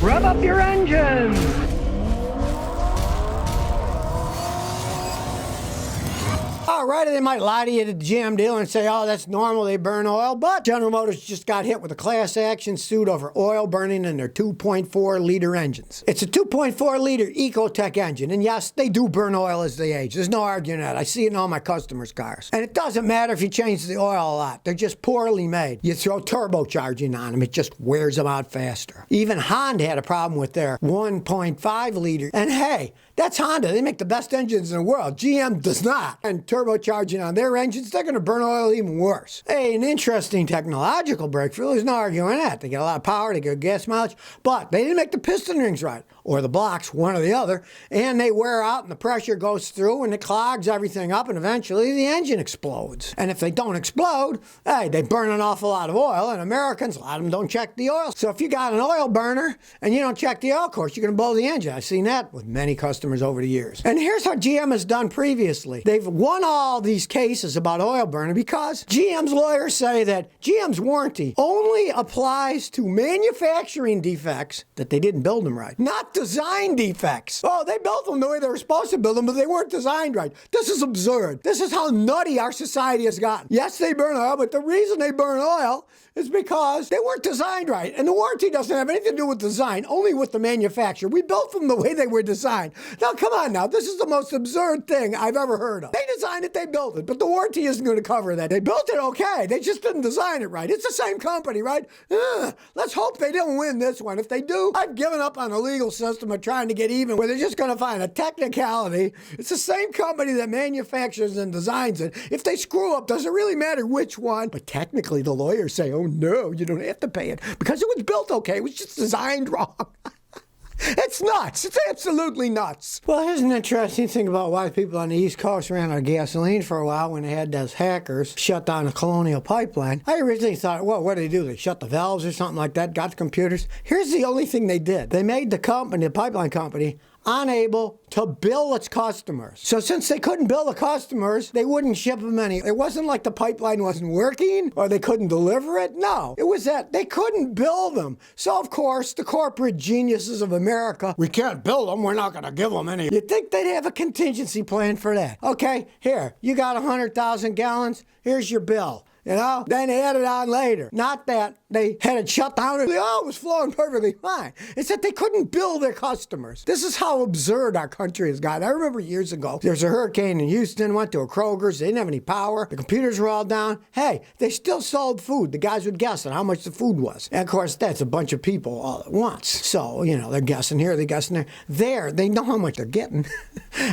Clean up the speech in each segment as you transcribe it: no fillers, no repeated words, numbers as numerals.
Rev up your engines! Alright, they might lie to you at the GM dealer and say, oh, that's normal, they burn oil, but General Motors just got hit with a class action suit over oil burning in their 2.4 liter engines. It's a 2.4 liter Ecotech engine, and yes, they do burn oil as they age. There's no arguing that. I see it in all my customers' cars. And it doesn't matter if you change the oil a lot. They're just poorly made. You throw turbocharging on them, it just wears them out faster. Even Honda had a problem with their 1.5 liter. And hey, that's Honda. They make the best engines in the world. GM does not. And turbocharging on their engines, they're going to burn oil even worse. Hey, an interesting technological breakthrough. There's no arguing that. They get a lot of power, they get gas mileage, but they didn't make the piston rings right, or the blocks, one or the other, and they wear out and the pressure goes through and it clogs everything up and eventually the engine explodes. And if they don't explode, hey, they burn an awful lot of oil, and Americans, a lot of them don't check the oil. So if you got an oil burner and you don't check the oil, of course, you're going to blow the engine. I've seen that with many customers over the years. And here's how GM has done previously. They've won all these cases about oil burning because GM's lawyers say that GM's warranty only applies to manufacturing defects that they didn't build them right, not design defects. Oh, they built them the way they were supposed to build them, but they weren't designed right. This is absurd. This is how nutty our society has gotten. Yes, they burn oil, but the reason they burn oil is because they weren't designed right. And the warranty doesn't have anything to do with design, only with the manufacturer. We built them the way they were designed. Now, come on now. This is the most absurd thing I've ever heard of. They designed it, they built it, but the warranty isn't going to cover that. They built it okay. They just didn't design it right. It's the same company, right? Let's hope they don't win this one. If they do, I've given up on the legal system of trying to get even, where they're just going to find a technicality. It's the same company that manufactures and designs it. If they screw up, does it really matter which one? But technically, the lawyers say, oh no, you don't have to pay it because it was built okay. It was just designed wrong. It's nuts. It's absolutely nuts. Well, here's an interesting thing about why people on the East Coast ran out of gasoline for a while when they had those hackers shut down the Colonial Pipeline. I originally thought, well, what did they do? They shut the valves or something like that, got the computers. Here's the only thing they did. They made the company, the pipeline company, unable to bill its customers. So since they couldn't bill the customers, they wouldn't ship them any. It wasn't like the pipeline wasn't working or they couldn't deliver it. No, it was that they couldn't bill them. So of course, the corporate geniuses of America, we can't bill them, we're not going to give them any. You'd think they'd have a contingency plan for that. Okay, here, you got 100,000 gallons, here's your bill. You know, then they add it on later. Not that they had it shut down and it was flowing perfectly fine. It's that they couldn't bill their customers. This is how absurd our country has gotten. I remember years ago, there was a hurricane in Houston, went to a Kroger's, they didn't have any power, the computers were all down. Hey, they still sold food. The guys would guess on how much the food was. And of course, that's a bunch of people all at once. So, you know, they're guessing here, they're guessing there. There, they know how much they're getting.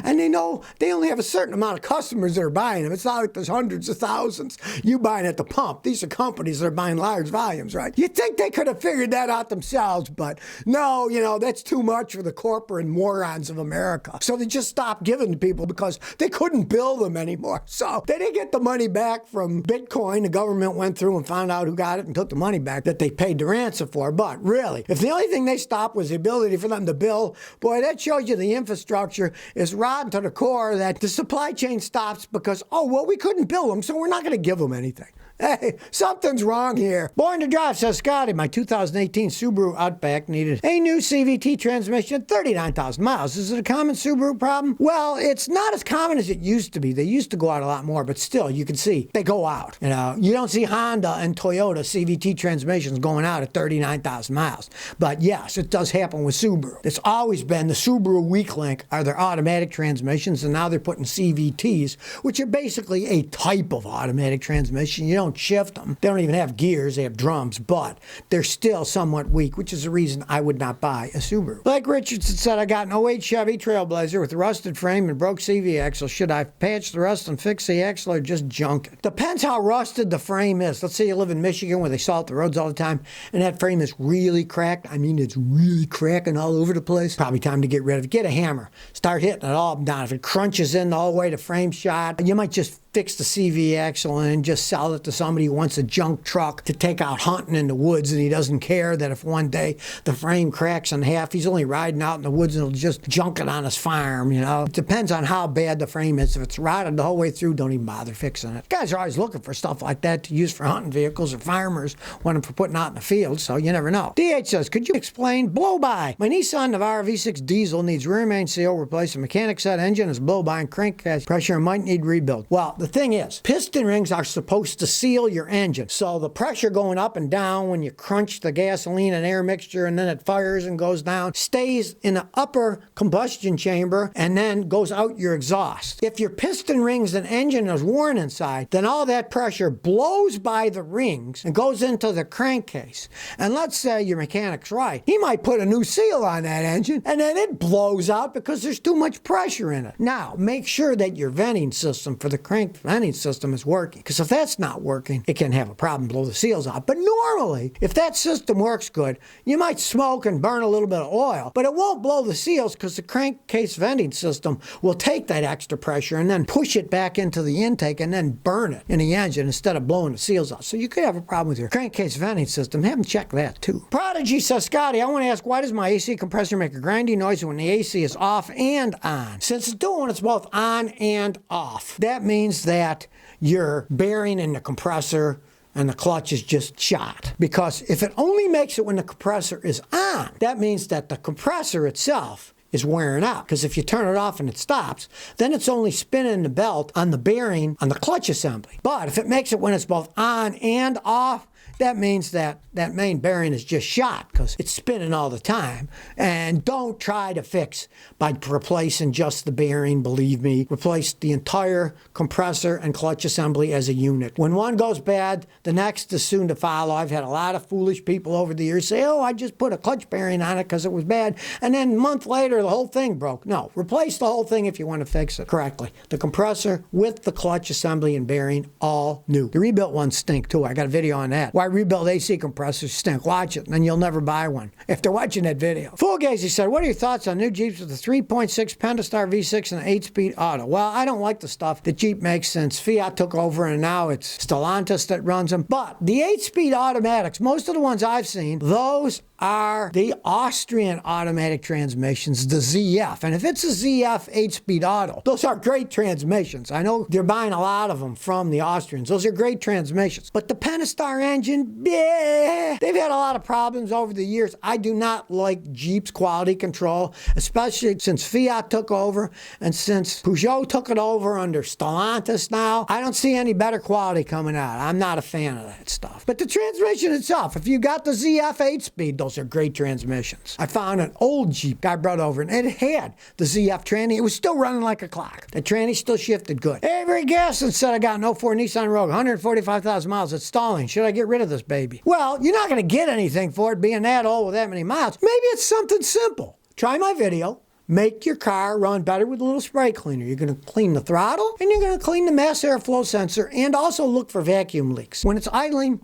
And they know they only have a certain amount of customers that are buying them. It's not like there's hundreds of thousands. You buying at the pump. These are companies that are buying large volumes, right? You'd think they could have figured that out themselves, but no, you know, that's too much for the corporate morons of America. So they just stopped giving to people because they couldn't bill them anymore. So they didn't get the money back from Bitcoin. The government went through and found out who got it and took the money back that they paid the ransom for. But really, if the only thing they stopped was the ability for them to bill, boy, that shows you the infrastructure is rotten to the core, that the supply chain stops because, oh, well, we couldn't bill them, so we're not going to give them anything. Hey, something's wrong here. Born to drive, says Scotty. My 2018 Subaru Outback needed a new CVT transmission at 39,000 miles. Is it a common Subaru problem? Well, it's not as common as it used to be. They used to go out a lot more, but still, you can see they go out. You know, you don't see Honda and Toyota CVT transmissions going out at 39,000 miles. But yes, it does happen with Subaru. It's always been the Subaru weak link are their automatic transmissions, and now they're putting CVTs, which are basically a type of automatic transmission. You don't shift them. They don't even have gears. They have drums, but they're still somewhat weak, which is the reason I would not buy a Subaru. Blake Richardson said, I got an '08 Chevy Trailblazer with a rusted frame and broke CV axle. Should I patch the rust and fix the axle or just junk it? Depends how rusted the frame is. Let's say you live in Michigan where they salt the roads all the time and that frame is really cracked. I mean, it's really cracking all over the place. Probably time to get rid of it. Get a hammer. Start hitting it all down. If it crunches in the whole way to frame shot, you might just fix the CV axle and just sell it to somebody who wants a junk truck to take out hunting in the woods, and he doesn't care that if one day the frame cracks in half, he's only riding out in the woods and he'll just junk it on his farm, you know. It depends on how bad the frame is. If it's rotted the whole way through, don't even bother fixing it. Guys are always looking for stuff like that to use for hunting vehicles, or farmers want them for putting out in the field, so you never know. DH says, could you explain blow-by? My Nissan Navara V6 diesel needs rear main seal replaced. The mechanic said engine is blow-by and crankcase pressure might need rebuild. Well, the thing is, piston rings are supposed to seal your engine. So the pressure going up and down when you crunch the gasoline and air mixture and then it fires and goes down, stays in the upper combustion chamber and then goes out your exhaust. If your piston rings and engine is worn inside, then all that pressure blows by the rings and goes into the crankcase. And let's say your mechanic's right. He might put a new seal on that engine and then it blows out because there's too much pressure in it. Now, make sure that your venting system for the crank venting system is working, because if that's not working, it can have a problem, blow the seals out. But normally, if that system works good, you might smoke and burn a little bit of oil, but it won't blow the seals because the crankcase venting system will take that extra pressure and then push it back into the intake and then burn it in the engine instead of blowing the seals out. So you could have a problem with your crankcase venting system. Have them check that too. Prodigy says, Scotty, I want to ask, why does my AC compressor make a grinding noise when the AC is off and on? Since it's doing it's both on and off, that means that your bearing in the compressor and the clutch is just shot. Because if it only makes it when the compressor is on, that means that the compressor itself is wearing out. Because if you turn it off and it stops, then it's only spinning the belt on the bearing on the clutch assembly. But if it makes it when it's both on and off, that means that that main bearing is just shot because it's spinning all the time. And don't try to fix by replacing just the bearing, believe me. Replace the entire compressor and clutch assembly as a unit. When one goes bad, the next is soon to follow. I've had a lot of foolish people over the years say, oh, I just put a clutch bearing on it because it was bad. And then a month later, the whole thing broke. No, replace the whole thing if you want to fix it correctly. The compressor with the clutch assembly and bearing, all new. The rebuilt ones stink too. I got a video on that. Why rebuild AC compressors stink. Watch it, and then you'll never buy one after watching that video. Fugazi said, what are your thoughts on new Jeeps with a 3.6 Pentastar V6 and an 8-speed auto? Well, I don't like the stuff that Jeep makes since Fiat took over, and now it's Stellantis that runs them. But the 8-speed automatics, most of the ones I've seen, those are the Austrian automatic transmissions, the ZF. And if it's a ZF 8-speed auto, those are great transmissions. I know they're buying a lot of them from the Austrians. Those are great transmissions. But the Pentastar engine, they've had a lot of problems over the years. I do not like Jeep's quality control, especially since Fiat took over and since Peugeot took it over under Stellantis now. I don't see any better quality coming out. I'm not a fan of that stuff. But the transmission itself, if you got the ZF 8-speed, those are great transmissions. I found an old Jeep I brought over, and it had the ZF tranny. It was still running like a clock. The tranny still shifted good. Every gas and said I got an 04 Nissan Rogue, 145,000 miles. It's stalling. Should I get rid of this baby? Well, you're not going to get anything for it being that old with that many miles. Maybe it's something simple. Try my video. Make your car run better with a little spray cleaner. You're going to clean the throttle, and you're going to clean the mass airflow sensor, and also look for vacuum leaks. When it's idling,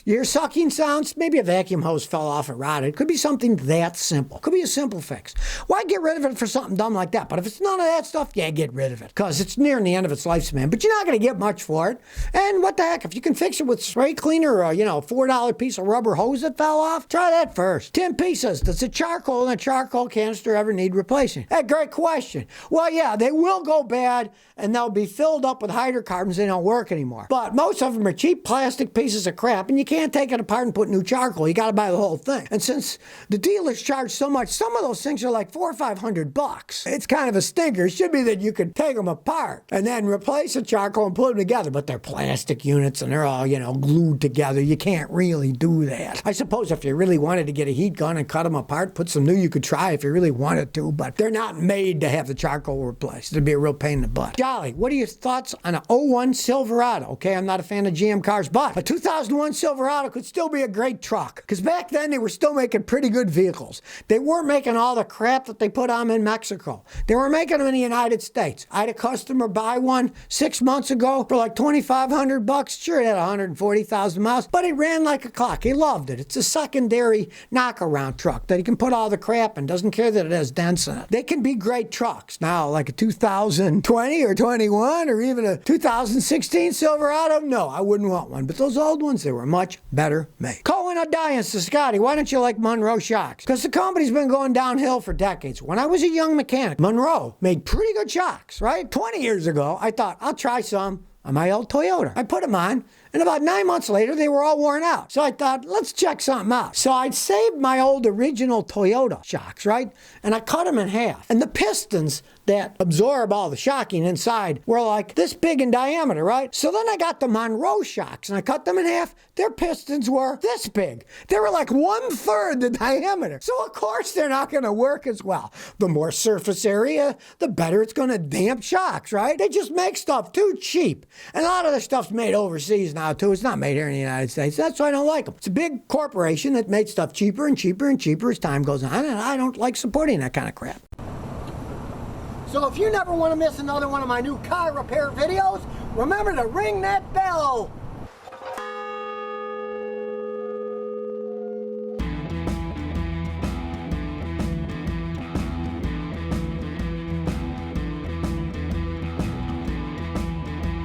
you hear sucking sounds, maybe a vacuum hose fell off and rotted. It could be something that simple. Could be a simple fix. Why get rid of it for something dumb like that? But if it's none of that stuff, yeah, get rid of it, because it's nearing the end of its lifespan. But you're not going to get much for it. And what the heck, if you can fix it with spray cleaner or a $4 piece of rubber hose that fell off, try that first. Tim P says, does the charcoal in a charcoal canister ever need replacing? Hey, great question. Well, yeah, they will go bad and they'll be filled up with hydrocarbons. They don't work anymore. But most of them are cheap plastic pieces of crap, and you can't take it apart and put new charcoal. You got to buy the whole thing. And since the dealers charge so much, some of those things are like $400 or $500. It's kind of a stinker. It should be that you could take them apart and then replace the charcoal and put them together. But they're plastic units and they're all, glued together. You can't really do that. I suppose if you really wanted to get a heat gun and cut them apart, put some new, you could try if you really wanted to, but they're not made to have the charcoal replaced. It'd be a real pain in the butt. Jolly, what are your thoughts on an '01 Silverado? Okay, I'm not a fan of GM cars, but a 2001 Silverado Silverado could still be a great truck. Because back then they were still making pretty good vehicles. They weren't making all the crap that they put on them in Mexico. They were making them in the United States. I had a customer buy one 6 months ago for like $2,500. Sure, it had 140,000 miles, but it ran like a clock. He loved it. It's a secondary knockaround truck that he can put all the crap in. Doesn't care that it has dents in it. They can be great trucks. Now, like a 2020 or 21 or even a 2016 Silverado, no, I wouldn't want one. But those old ones, they were much better made. Cohen O'Dias to Scotty, why don't you like Monroe shocks? Because the company's been going downhill for decades. When I was a young mechanic, Monroe made pretty good shocks, right? 20 years ago, I thought, I'll try some on my old Toyota. I put them on, and about 9 months later, they were all worn out. So I thought, let's check something out. So I'd saved my old original Toyota shocks, right? And I cut them in half. And the pistons that absorb all the shocking inside were like this big in diameter, right? So then I got the Monroe shocks, and I cut them in half. Their pistons were this big. They were like 1/3 the diameter. So of course they're not going to work as well. The more surface area, the better it's going to damp shocks, right? They just make stuff too cheap. And a lot of the stuff's made overseas now too. It's not made here in the United States. That's why I don't like them. It's a big corporation that made stuff cheaper and cheaper and cheaper as time goes on, and I don't like supporting that kind of crap. So if you never want to miss another one of my new car repair videos, remember to ring that bell.